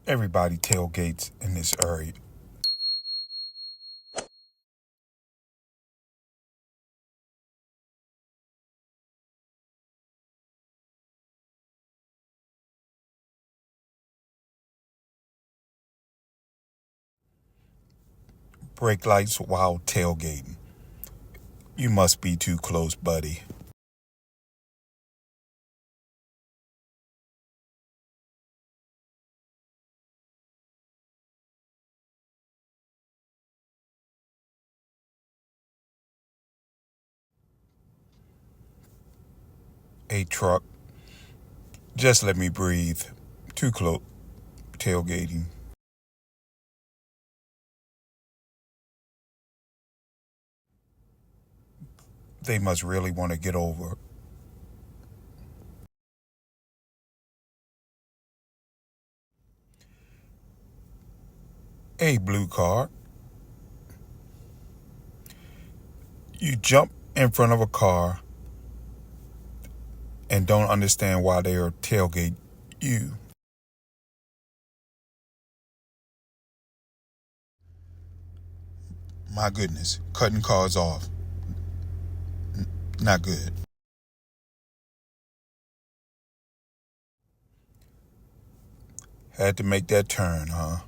Everybody tailgates in this area. Brake lights while tailgating. You must be too close, buddy. A truck. Just let me breathe. Too close. Tailgating. They must really want to get over. A blue car. You jump in front of a car and don't understand why they are tailgate you. My goodness, cutting cars off. Not good. Had to make that turn, huh?